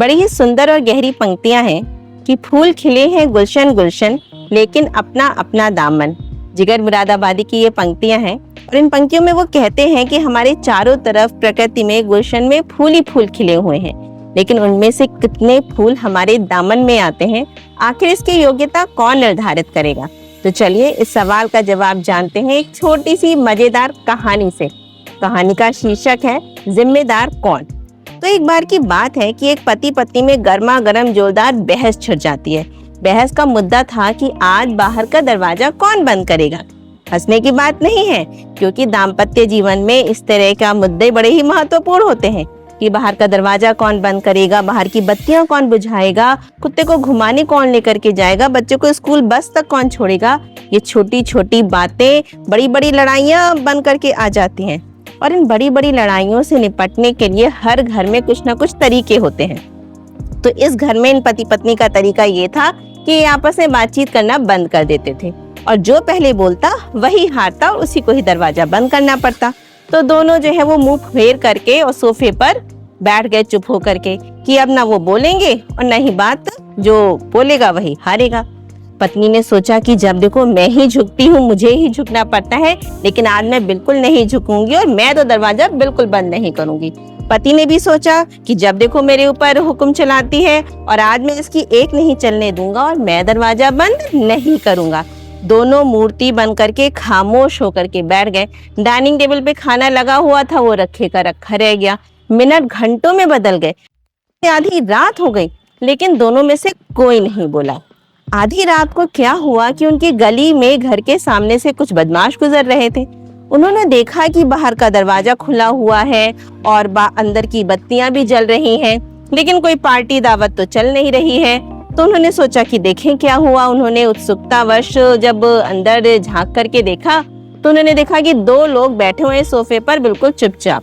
बड़ी ही सुंदर और गहरी पंक्तियां हैं कि फूल खिले हैं गुलशन गुलशन, लेकिन अपना अपना दामन। जिगर मुरादाबादी की ये पंक्तियां हैं और इन पंक्तियों में वो कहते हैं कि हमारे चारों तरफ प्रकृति में गुलशन में फूल ही फूल खिले हुए हैं, लेकिन उनमें से कितने फूल हमारे दामन में आते हैं, आखिर इसकी योग्यता कौन निर्धारित करेगा। तो चलिए इस सवाल का जवाब जानते हैं एक छोटी सी मजेदार कहानी से। कहानी का शीर्षक है जिम्मेदार कौन। तो एक बार की बात है कि एक पति पत्नी में गर्मा गर्म जोरदार बहस छिड़ जाती है। बहस का मुद्दा था कि आज बाहर का दरवाजा कौन बंद करेगा। हंसने की बात नहीं है, क्योंकि दाम्पत्य जीवन में इस तरह का मुद्दे बड़े ही महत्वपूर्ण होते हैं कि बाहर का दरवाजा कौन बंद करेगा, बाहर की बत्तियां कौन बुझाएगा, कुत्ते को घुमाने कौन लेकर के जाएगा, बच्चे को स्कूल बस तक कौन छोड़ेगा। ये छोटी छोटी बातें बड़ी बड़ी लड़ाइयां बन करके आ जाती हैं और इन बड़ी बड़ी लड़ाइयों से निपटने के लिए हर घर में कुछ ना कुछ तरीके होते हैं। तो इस घर में इन पति पत्नी का तरीका ये था कि ये आपस में बातचीत करना बंद कर देते थे और जो पहले बोलता वही हारता और उसी को ही दरवाजा बंद करना पड़ता। तो दोनों जो है वो मुंह फेर करके और सोफे पर बैठ गए चुप होकर के कि अब ना वो बोलेंगे और ना ही बात जो बोलेगा वही हारेगा। पत्नी ने सोचा कि जब देखो मैं ही झुकती हूँ, मुझे ही झुकना पड़ता है, लेकिन आज मैं बिल्कुल नहीं झुकूंगी और मैं तो दरवाजा बिल्कुल बंद नहीं करूंगी। पति ने भी सोचा कि जब देखो मेरे ऊपर हुक्म चलाती है और आज मैं इसकी एक नहीं चलने दूंगा और मैं दरवाजा बंद नहीं करूंगा। दोनों मूर्ति बन करके खामोश होकर के बैठ गए। डाइनिंग टेबल पे खाना लगा हुआ था, वो रखे का रखा रह गया। मिनट घंटों में बदल गए। आधी रात हो गई, लेकिन दोनों में से कोई नहीं बोला। आधी रात को क्या हुआ कि उनकी गली में घर के सामने से कुछ बदमाश गुजर रहे थे। उन्होंने देखा कि बाहर का दरवाजा खुला हुआ है और अंदर की बत्तियां भी जल रही हैं, लेकिन कोई पार्टी दावत तो चल नहीं रही है। तो उन्होंने सोचा कि देखें क्या हुआ। उन्होंने उत्सुकतावश जब अंदर झांक करके देखा तो उन्होंने देखा कि दो लोग बैठे हुए सोफे पर बिल्कुल चुपचाप।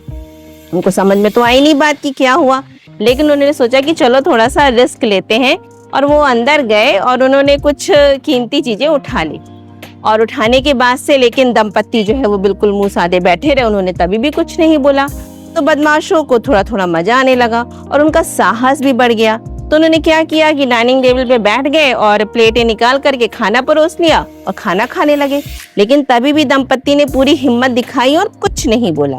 उनको समझ में तो आई नहीं बात कि क्या हुआ, लेकिन उन्होंने सोचा कि चलो थोड़ा सा रिस्क लेते हैं और वो अंदर गए और उन्होंने कुछ कीमती चीजें उठा ली। और उठाने के बाद से लेकिन दंपत्ति जो है वो बिल्कुल मुंह साधे बैठे रहे। उन्होंने तभी भी कुछ नहीं बोला। तो बदमाशों को थोड़ा थोड़ा मजा आने लगा और उनका साहस भी बढ़ गया। तो उन्होंने क्या किया कि डाइनिंग टेबल पे बैठ गए और प्लेटें निकाल करके खाना परोस लिया और खाना खाने लगे। लेकिन तभी भी दंपत्ति ने पूरी हिम्मत दिखाई और कुछ नहीं बोला।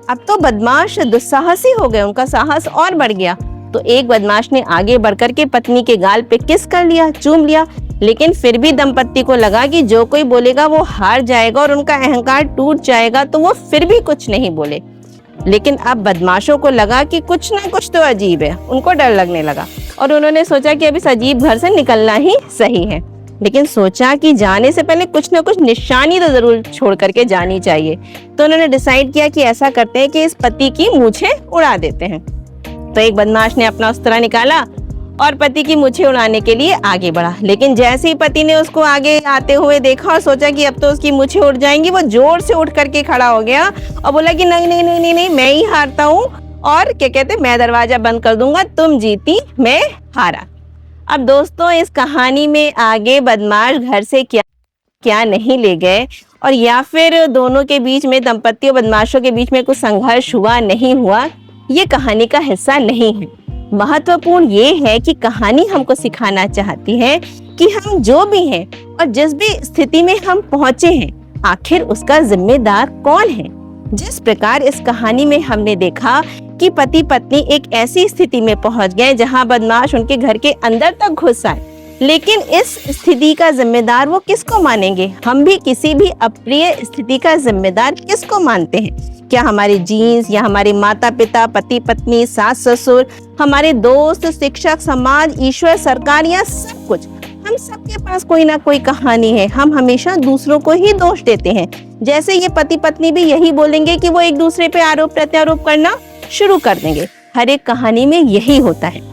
अब तो बदमाश दुस्साहसी हो गए, उनका साहस और बढ़ गया। तो एक बदमाश ने आगे बढ़कर के पत्नी के गाल पे किस कर लिया, चूम लिया। लेकिन फिर भी दंपत्ति को लगा कि जो कोई बोलेगा वो हार जाएगा और उनका अहंकार टूट जाएगा, तो वो फिर भी कुछ नहीं बोले। लेकिन अब बदमाशों को लगा कि कुछ ना कुछ तो अजीब है। उनको डर लगने लगा और उन्होंने सोचा कि अब इस अजीब घर से निकलना ही सही है। लेकिन सोचा कि जाने से पहले कुछ ना कुछ निशानी तो जरूर छोड़ करके जानी चाहिए। तो उन्होंने डिसाइड किया कि ऐसा करते हैं कि इस पति की मूछें उड़ा देते हैं। तो एक बदमाश ने अपना अस्त्र निकाला और पति की मूछें उड़ाने के लिए आगे बढ़ा। लेकिन जैसे ही पति ने उसको आगे आते हुए देखा और सोचा कि अब तो उसकी मूछें उड़ जाएंगी, वो जोर से उठ करके खड़ा हो गया और बोला कि नहीं नहीं नहीं नहीं नहीं, मैं ही हारता हूँ और क्या कहते मैं दरवाजा बंद कर दूंगा, तुम जीती मैं हारा। अब दोस्तों इस कहानी में आगे बदमाश घर से क्या नहीं ले गए और या फिर दोनों के बीच में, दंपत्ति और बदमाशों के बीच में कुछ संघर्ष हुआ नहीं हुआ, ये कहानी का हिस्सा नहीं है। महत्वपूर्ण ये है कि कहानी हमको सिखाना चाहती है कि हम जो भी हैं और जिस भी स्थिति में हम पहुंचे हैं, आखिर उसका जिम्मेदार कौन है। जिस प्रकार इस कहानी में हमने देखा कि पति पत्नी एक ऐसी स्थिति में पहुंच गए जहां बदमाश उनके घर के अंदर तक घुस आए, लेकिन इस स्थिति का जिम्मेदार वो किसको मानेंगे। हम भी किसी भी अप्रिय स्थिति का जिम्मेदार किसको मानते हैं? क्या हमारे जीन्स या हमारे माता पिता, पति पत्नी, सास ससुर, हमारे दोस्त, शिक्षक, समाज, ईश्वर, सरकार या सब कुछ? हम सबके पास कोई ना कोई कहानी है। हम हमेशा दूसरों को ही दोष देते हैं। जैसे ये पति पत्नी भी यही बोलेंगे कि वो एक दूसरे पे आरोप प्रत्यारोप करना शुरू कर देंगे। हर एक कहानी में यही होता है।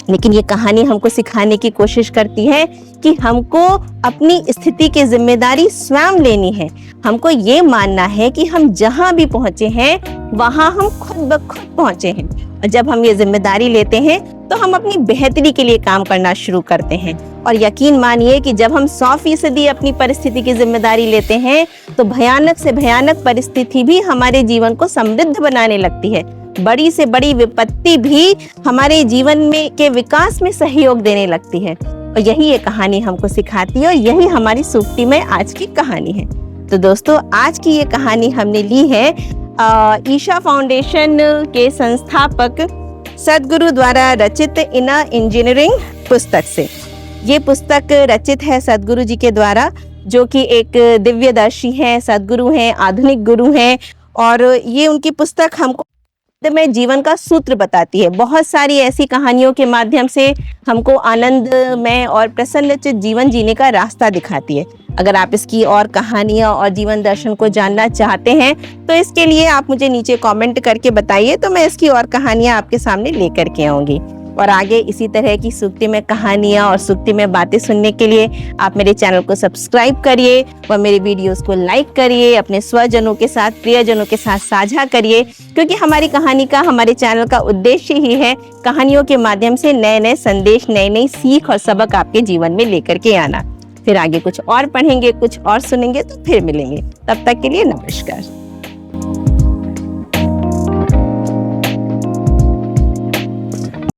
लेकिन ये कहानी हमको सिखाने की कोशिश करती है कि हमको अपनी स्थिति की जिम्मेदारी स्वयं लेनी है। हमको ये मानना है कि हम जहाँ भी पहुंचे हैं वहाँ हम खुद ब खुद पहुंचे हैं और जब हम ये जिम्मेदारी लेते हैं तो हम अपनी बेहतरी के लिए काम करना शुरू करते हैं। और यकीन मानिए कि जब हम 100% अपनी परिस्थिति की जिम्मेदारी लेते हैं तो भयानक से भयानक परिस्थिति भी हमारे जीवन को समृद्ध बनाने लगती है। बड़ी से बड़ी विपत्ति भी हमारे जीवन में के विकास में सहयोग देने लगती है। और यही ये कहानी हमको सिखाती है और यही हमारी सूक्ति में आज की कहानी है। तो दोस्तों, आज की ये कहानी हमने ली है ईशा फाउंडेशन के संस्थापक सदगुरु द्वारा रचित इनर इंजीनियरिंग पुस्तक से। ये पुस्तक रचित है सदगुरु जी के द्वारा, जो कि एक दिव्यदर्शी हैं, सदगुरु हैं, आधुनिक गुरु हैं। और ये उनकी पुस्तक हमको में जीवन का सूत्र बताती है। बहुत सारी ऐसी कहानियों के माध्यम से हमको आनंदमय और प्रसन्नचित जीवन जीने का रास्ता दिखाती है। अगर आप इसकी और कहानियां और जीवन दर्शन को जानना चाहते हैं तो इसके लिए आप मुझे नीचे कमेंट करके बताइए, तो मैं इसकी और कहानियां आपके सामने लेकर के आऊंगी। और आगे इसी तरह की सूक्ति में कहानियां और सूक्ति में बातें सुनने के लिए आप मेरे चैनल को सब्सक्राइब करिए और मेरे वीडियोस को लाइक करिए, अपने स्वजनों के साथ, प्रियजनों के साथ साझा करिए, क्योंकि हमारी कहानी का, हमारे चैनल का उद्देश्य ही है कहानियों के माध्यम से नए नए संदेश, नई नई सीख और सबक आपके जीवन में लेकर के आना। फिर आगे कुछ और पढ़ेंगे, कुछ और सुनेंगे, तो फिर मिलेंगे। तब तक के लिए नमस्कार।